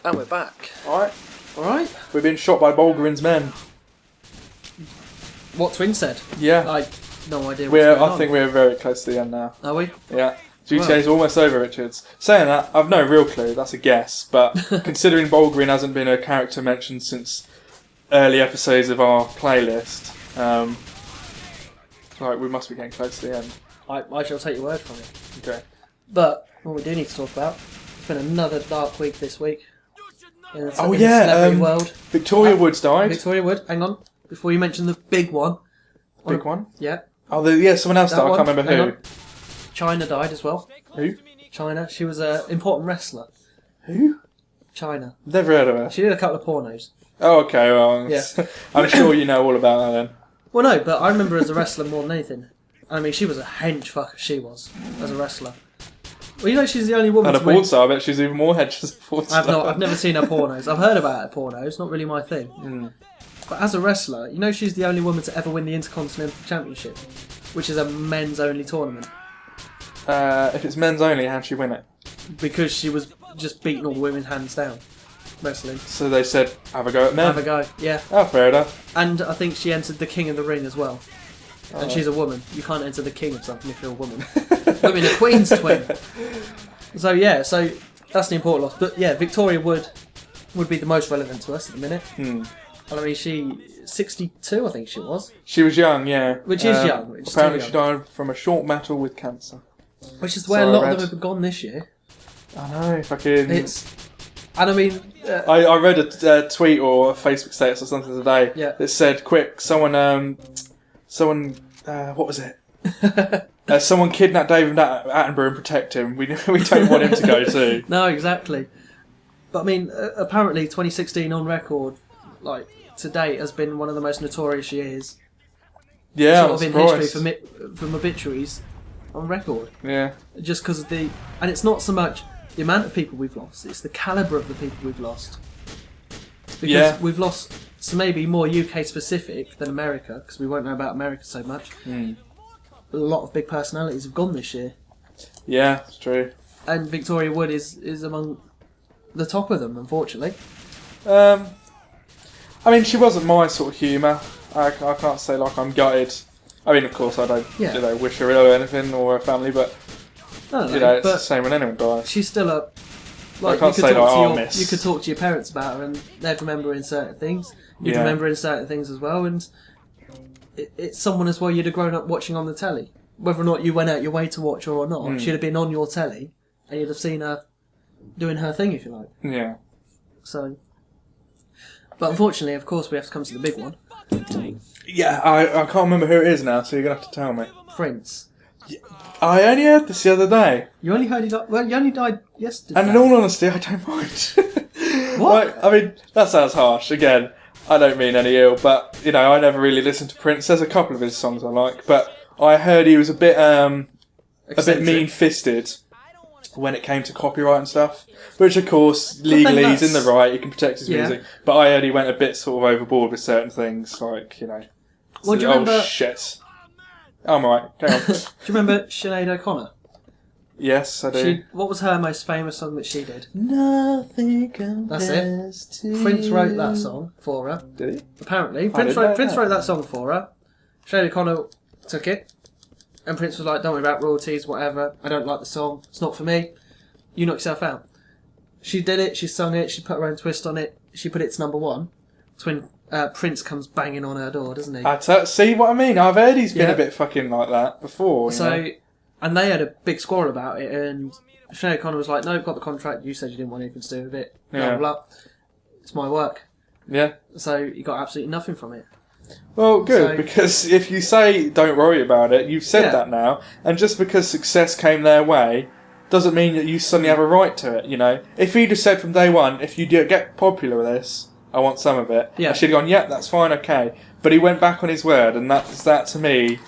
And we're back. Alright. Alright. We've been shot by Bulgarin's men. What Twins said? Yeah. No idea what's going on. I think we're very close to the end now. Are we? Yeah. GTA's almost over, Richards. Saying that, I've no real clue. That's a guess. But considering Bulgarin hasn't been a character mentioned since early episodes of our playlist, we must be getting close to the end. I shall take your word from it. Okay. But what we do need to talk about, it's been another dark week this week. In the Oh celebrity world. Victoria Wood's died. Victoria Wood, hang on. Before you mention the big one. Big one? Yeah. Oh, someone else died. I can't remember who. China died as well. Who? China. She was an important wrestler. Who? China. Never heard of her. She did a couple of pornos. Oh, okay. Well, yeah. I'm sure you know all about that then. Well, no, but I remember her as a wrestler more than anything. I mean, she was a hench fucker, she was, as a wrestler. Well, you know she's the only woman And a porn star, I bet she's even more hench as a porn star. I've never seen her pornos. I've heard about her pornos, not really my thing. Mm. But as a wrestler, you know she's the only woman to ever win the Intercontinental Championship, which is a men's only tournament. If it's men's only, how'd she win it? Because she was just beating all the women hands down, wrestling. So they said, have a go at men? Have a go, yeah. Oh, fair enough. And I think she entered the King of the Ring as well. And she's a woman. You can't enter the king of something if you're a woman. I mean, a queen's twin. So that's the important loss. But yeah, Victoria Wood would be the most relevant to us at the minute. Hmm. I mean, 62, I think she was. She was young, yeah. Which is young. Which apparently is she died from a short battle with cancer. Which is where a lot of them have gone this year. I know, fucking... And I mean... I read a tweet or a Facebook status or something today that said, quick, someone, what was it? Someone kidnapped David Attenborough and protect him. We don't want him to go too. No, exactly. But I mean, apparently 2016 on record, like, to date, has been one of the most notorious years. Yeah, sort of in history from obituaries on record. Yeah. Just because of and it's not so much the amount of people we've lost, it's the calibre of the people we've lost. Because we've lost, so maybe more UK specific than America, because we won't know about America so much. Mm. A lot of big personalities have gone this year. Yeah, it's true. And Victoria Wood is among the top of them, unfortunately. I mean, she wasn't my sort of humour. I can't say like I'm gutted. I mean, of course, I don't wish her ill or anything, or her family, but it's the same when anyone dies. She's still a... Like, I can't say you could talk to your parents about her and they'd remember in certain things. You'd remember in certain things as well, and it's someone as well you'd have grown up watching on the telly. Whether or not you went out your way to watch her or not, she'd have been on your telly and you'd have seen her doing her thing, if you like. Yeah. So... But unfortunately, of course, we have to come to the big one. Yeah, I can't remember who it is now, so you're going to have to tell me. Prince. I only heard this the other day. You only heard he died... Well, you only died yesterday. And in all honesty, I don't mind. What? Like, I mean, that sounds harsh. Again, I don't mean any ill, but, I never really listened to Prince. There's a couple of his songs I like, but I heard he was a bit mean-fisted when it came to copyright and stuff. Which, of course, legally he's in the right, he can protect his music. But I heard he went a bit sort of overboard with certain things, like, Well, do you remember... Oh, shit. I'm alright, carry on. Do you remember Sinead O'Connor? Yes, I do. What was her most famous song that she did? Nothing compares. That's it. Prince wrote that song for her. Did he? Apparently. Prince wrote that song for her. Sinead O'Connor took it. And Prince was like, don't worry about royalties, whatever. I don't like the song. It's not for me. You knock yourself out. She did it, she sung it, she put her own twist on it, she put it to number one. It's when Prince comes banging on her door, doesn't he? See what I mean? I've heard he's been a bit fucking like that before. And they had a big squabble about it, and Sinead O'Connor was like, no, got the contract, you said you didn't want anything to do with it, blah, blah, blah. It's my work. Yeah. So you got absolutely nothing from it. Well, good, because if you say don't worry about it, you've said that now, and just because success came their way, doesn't mean that you suddenly have a right to it, If he'd have said from day one, if you get popular with this, I want some of it, I should have gone, that's fine, okay. But he went back on his word, and that to me,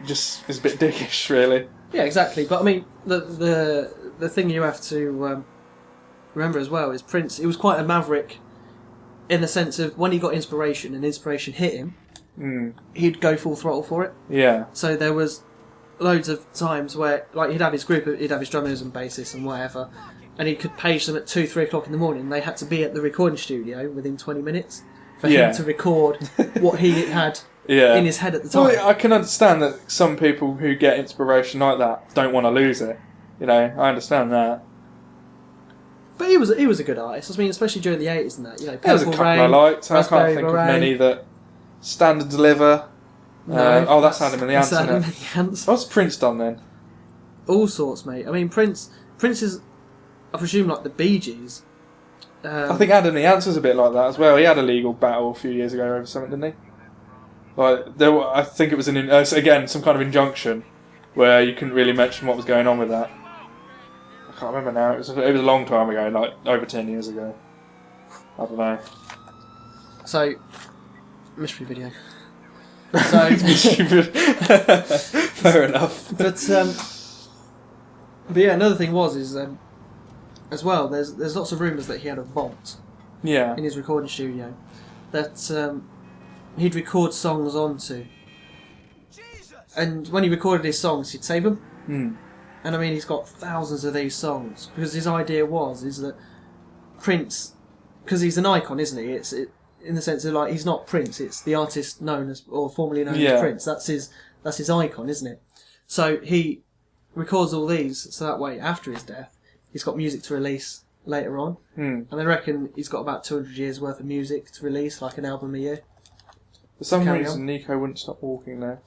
just is a bit dickish, really. Yeah, exactly. But I mean, the thing you have to remember as well is Prince, he was quite a maverick in the sense of when he got inspiration and inspiration hit him, he'd go full throttle for it. Yeah. So there was loads of times where, like, he'd have his group, he'd have his drummers and bassists and whatever, and he could page them at 2-3 o'clock in the morning. They had to be at the recording studio within 20 minutes for him to record what he had in his head at the time. Well, I can understand that some people who get inspiration like that don't want to lose it. You know, I understand that. But he was a good artist. I mean, especially during the 80s and that. You know, There was a Purple couple Rain, I liked. I can't Raspberry think of Beret. many that stand and deliver. That's Adam and the Ants. Adam and the Ants. What's Prince done then? All sorts, mate. I mean, Prince is, I presume, like the Bee Gees. I think Adam and the Ants was a bit like that as well. He had a legal battle a few years ago over something, didn't he? Like I think it was again some kind of injunction where you couldn't really mention what was going on with that. I can't remember now. It was a long time ago, like over 10 years ago. I don't know. So, mystery video. So, fair enough. But yeah, another thing is as well. There's lots of rumours that he had a vault. Yeah. In his recording studio, that he'd record songs onto. And when he recorded his songs, he'd save them. Mm. And I mean, he's got thousands of these songs because his idea is that Prince, because he's an icon, isn't he? In the sense of like he's not Prince; it's the artist known as or formerly known as Prince. That's his icon, isn't it? So he records all these, so that way after his death, he's got music to release later on. And I reckon he's got about 200 years worth of music to release, like an album a year. For some reason, Nico wouldn't stop walking there.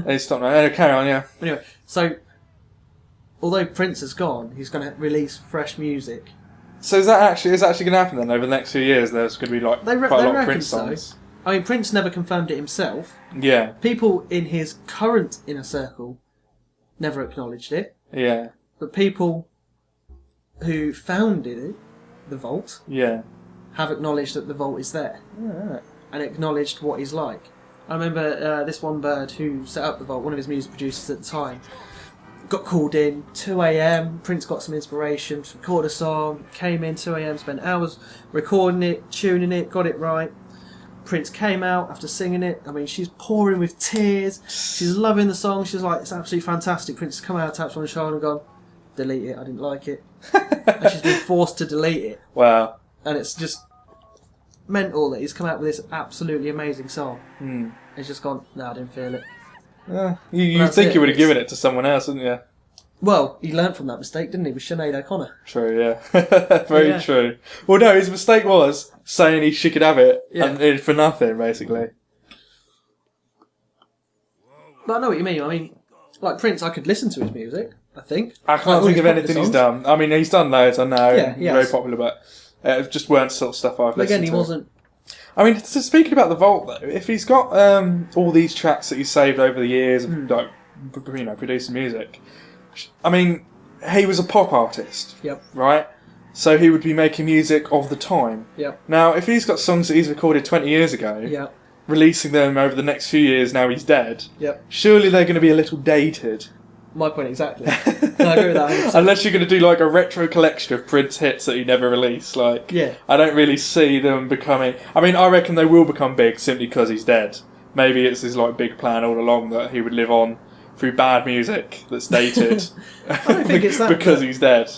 He stopped now. Carry on, yeah. Anyway, so although Prince is gone, he's going to release fresh music. So is that actually going to happen then? Over the next few years, there's going to be like quite a lot of Prince songs. So. I mean, Prince never confirmed it himself. Yeah. People in his current inner circle never acknowledged it. Yeah. But people who founded it, the vault, have acknowledged that the vault is there. Yeah. And acknowledged what he's like. I remember this one bird who set up the vault, one of his music producers at the time, got called in 2 a.m. Prince got some inspiration to record a song, came in 2 a.m, spent hours recording it, tuning it, got it right. Prince came out after singing it. I mean, she's pouring with tears. She's loving the song. She's like, it's absolutely fantastic. Prince has come out, tapped on the shoulder and gone, delete it, I didn't like it. And she's been forced to delete it. Wow. And it's just mental that he's come out with this absolutely amazing song. He's just gone, no, I didn't feel it. You think you would have given it to someone else, wouldn't you? Well, he learnt from that mistake, didn't he, with Sinead O'Connor? True, yeah. Very true. Well, no, his mistake was saying she could have it and for nothing, basically. But I know what you mean. I mean, like Prince, I could listen to his music, I think. I can't think of anything he's done. I mean, he's done loads, I know. Yeah, very popular, but it just weren't sort of stuff I've listened to. Again, he wasn't... I mean, speaking about the vault, though, if he's got all these tracks that he's saved over the years of, like, producing music, I mean, he was a pop artist, right? So he would be making music of the time. Now, if he's got songs that he's recorded 20 years ago, releasing them over the next few years now he's dead, surely they're going to be a little dated. My point exactly. No, I agree with that. Unless you're going to do like a retro collection of Prince hits that he never released. Like, I don't really see them becoming... I mean, I reckon they will become big simply because he's dead. Maybe it's his like big plan all along that he would live on through bad music that's dated. I don't think it's that. Because he's dead.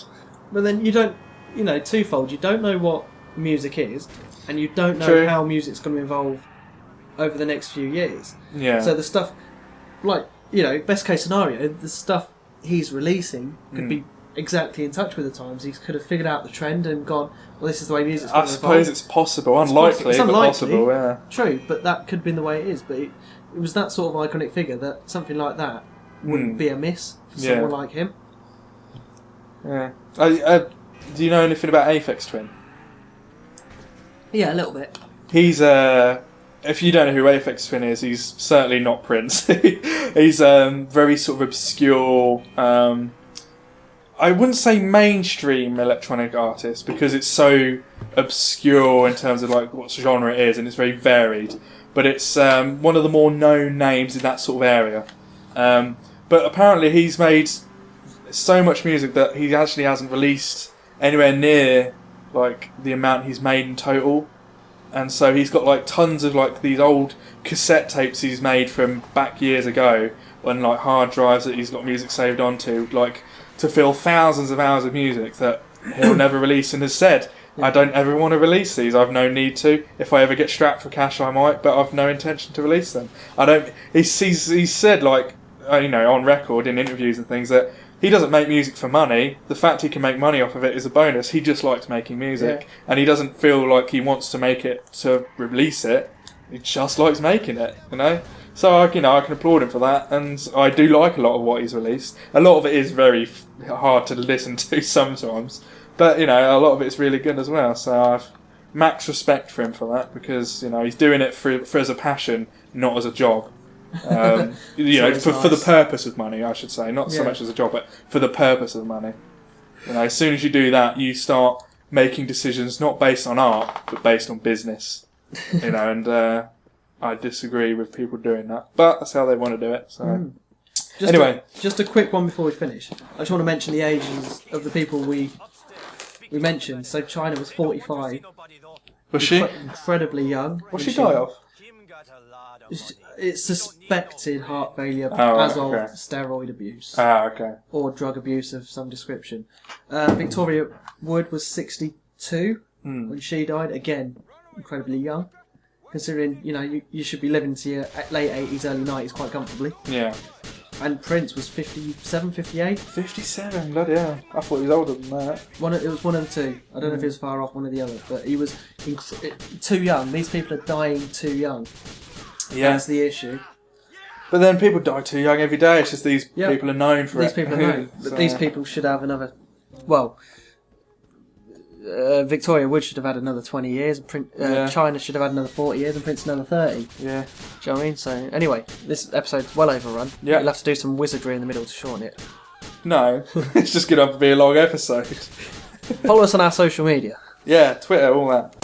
But then you don't... You know, twofold. You don't know what music is, and you don't know how music's going to evolve over the next few years. Yeah. So the stuff... Like... You know, best case scenario, the stuff he's releasing could be exactly in touch with the times. He could have figured out the trend and gone, well, this is the way music's going to evolve. I suppose it's possible. Unlikely, it's but possible, yeah. True, but that could have been the way it is. But it was that sort of iconic figure that something like that wouldn't be amiss for someone like him. Yeah. Do you know anything about Aphex Twin? Yeah, a little bit. He's if you don't know who Aphex Twin is, he's certainly not Prince. He's very sort of obscure. I wouldn't say mainstream electronic artist because it's so obscure in terms of like what genre it is, and it's very varied. But it's one of the more known names in that sort of area. But apparently he's made so much music that he actually hasn't released anywhere near like the amount he's made in total. And so he's got like tons of like these old cassette tapes he's made from back years ago, and like hard drives that he's got music saved onto, like to fill thousands of hours of music that he'll never release and has said, I don't ever want to release these. I've no need to. If I ever get strapped for cash, I might, but I've no intention to release them. I don't. He's said, like, on record in interviews and things, that he doesn't make music for money. The fact he can make money off of it is a bonus. He just likes making music, and he doesn't feel like he wants to make it to release it. He just likes making it, So I can applaud him for that, and I do like a lot of what he's released. A lot of it is very hard to listen to sometimes. But, a lot of it's really good as well. So I've max respect for him for that, because, he's doing it for as a passion, not as a job. For the purpose of money, I should say. Not so much as a job, but for the purpose of money. As soon as you do that, you start making decisions not based on art, but based on business. And I disagree with people doing that. But that's how they want to do it. So. Just a quick one before we finish. I just want to mention the ages of the people we mentioned. So China was 45. Was she? Incredibly young. What she die of? It's suspected heart failure of steroid abuse. Or drug abuse of some description. Victoria Wood was 62 when she died. Again, incredibly young. Considering, you should be living to your late 80s, early 90s quite comfortably. Yeah. And Prince was 57, 58. 57, bloody hell. I thought he was older than that. It was one of the two. I don't know if he was far off one or the other, but he was too young. These people are dying too young. Yeah. That's the issue. But then people die too young every day. It's just these people are known for it. These people are known. But these people should have another... Well... Victoria Wood should have had another 20 years. China should have had another 40 years, and Prince another 30. Yeah. Do you know what I mean? So, anyway, this episode's well overrun. Yeah. You'll have to do some wizardry in the middle to shorten it. No, it's just going to be a long episode. Follow us on our social media. Yeah, Twitter, all that.